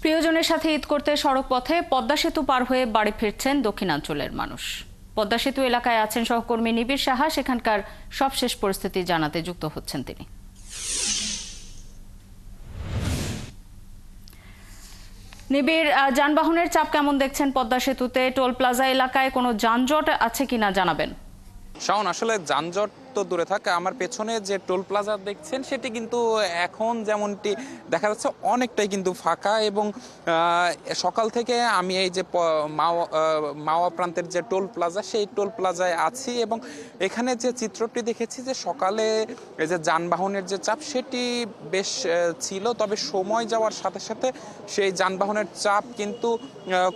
প্রিয়জনের সাথে ঈদ করতে সড়ক পথে পদ্মা সেতু পার হয়ে বাড়ি ফিরছেন দক্ষিণাঞ্চলের মানুষ। পদ্মা সেতু এলাকায় আছেন সহকর্মী নিবিড় সাহা। সেখানকার সবশেষ পরিস্থিতি জানাতে যুক্ত হচ্ছেন তিনি। নিবিড়, যানবাহনের চাপ কেমন দেখছেন পদ্মা সেতুতে? টোল প্লাজা এলাকায় কোনো যানজট আছে কিনা জানাবেন। শাওন, আসলে যানজট তো দূরে থাকে, আমার পেছনে যে টোল প্লাজা দেখছেন সেটি কিন্তু এখন যেমনটি দেখা যাচ্ছে অনেকটাই কিন্তু ফাঁকা। এবং সকাল থেকে আমি এই যে মাওয়া প্রান্তের যে টোল প্লাজা সেই টোল প্লাজায় আছি এবং এখানে যে চিত্রটি দেখেছি যে সকালে এই যে যানবাহনের যে চাপ সেটি বেশ ছিল, তবে সময় যাওয়ার সাথে সাথে সেই যানবাহনের চাপ কিন্তু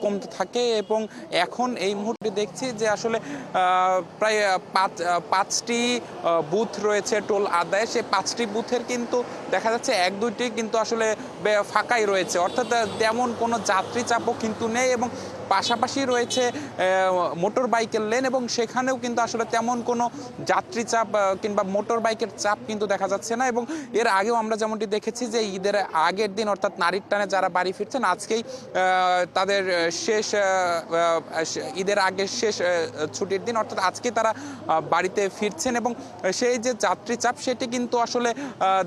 কমতে থাকে। এবং এখন এই মুহূর্তে দেখছি যে আসলে প্রায় পাঁচটি বুথ রয়েছে টোল আদায়। সেই 5টি বুথের কিন্তু দেখা যাচ্ছে 1-2টি কিন্তু আসলে ফাঁকাই রয়েছে, অর্থাৎ তেমন কোনো যাত্রী চাপও কিন্তু নেই। এবং পাশাপাশি রয়েছে মোটর বাইকের লেন এবং সেখানেও কিন্তু আসলে তেমন কোনো যাত্রী চাপ কিংবা মোটর বাইকের চাপ কিন্তু দেখা যাচ্ছে না। এবং এর আগেও আমরা যেমনটি দেখেছি যে ঈদের আগের দিন অর্থাৎ নারীর টানে যারা বাড়ি ফিরছেন আজকেই তাদের শেষ ঈদের আগের শেষ ছুটির দিন, অর্থাৎ আজকে তারা বাড়িতে ফিরছেন এবং সেই যে যাত্রী চাপ সেটি কিন্তু আসলে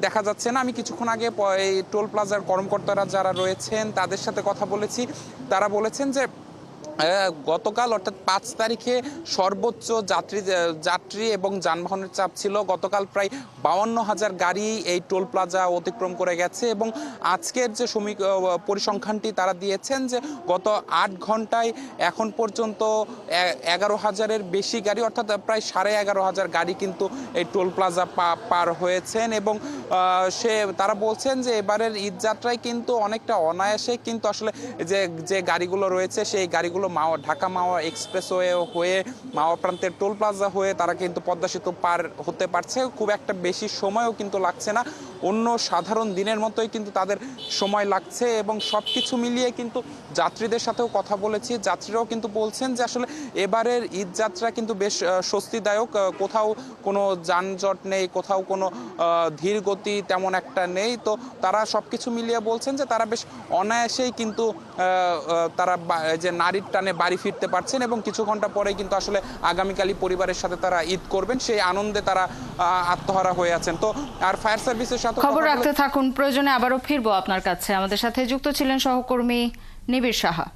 দেখা যাচ্ছে না। আমি কিছুক্ষণ আগে এই টোল প্লাজার কর্মকর্তারা যারা রয়েছেন তাদের সাথে কথা বলেছি, তারা বলেছেন যে গতকাল অর্থাৎ 5 তারিখে সর্বোচ্চ যাত্রী এবং যানবাহনের চাপ ছিল গতকাল প্রায় 52,000 গাড়ি এই টোল প্লাজা অতিক্রম করে গেছে। এবং আজকের যে পরিসংখ্যানটি তারা দিয়েছেন যে গত 8 ঘন্টায় এখন পর্যন্ত 11,000-এর বেশি গাড়ি অর্থাৎ প্রায় 11,500 গাড়ি কিন্তু এই টোল প্লাজা পার হয়েছেন। এবং তারা বলছেন যে এবারের ঈদ যাত্রায় কিন্তু অনেকটা অনায়াসে কিন্তু আসলে যে গাড়িগুলো রয়েছে সেই গাড়িগুলো ঢাকা মাওয়া এক্সপ্রেসওয়ে হয়ে মাওয়া প্রান্তের টোল প্লাজা হয়ে তারা কিন্তু পদ্মা সেতু পার হতে পারছে। খুব একটা বেশি সময়ও কিন্তু লাগছে না, অন্য সাধারণ দিনের মতোই কিন্তু তাদের সময় লাগছে। এবং সব কিছু মিলিয়ে কিন্তু যাত্রীদের সাথেও কথা বলেছি, যাত্রীরাও কিন্তু বলছেন যে আসলে এবারের ঈদ যাত্রা কিন্তু বেশ স্বস্তিদায়ক, কোথাও কোনো যানজট নেই, কোথাও কোনো ধীর গতি তেমন একটা নেই। তো তারা সব কিছু মিলিয়ে বলছেন যে তারা বেশ অনায়াসেই কিন্তু তারা যে নারীর টানে বাড়ি ফিরতে পারছেন এবং কিছু ঘন্টা পরে কিন্তু আসলে আগামীকালই পরিবারের সাথে তারা ঈদ করবেন, সেই আনন্দে তারা আত্মহারা হয়ে আছেন। তো আর ফায়ার সার্ভিসের সাথে খবর রাখতে থাকুন, প্রয়োজনে আবারও ফিরবো আপনার কাছে। আমাদের সাথে যুক্ত ছিলেন সহকর্মী নিবিড় সাহা।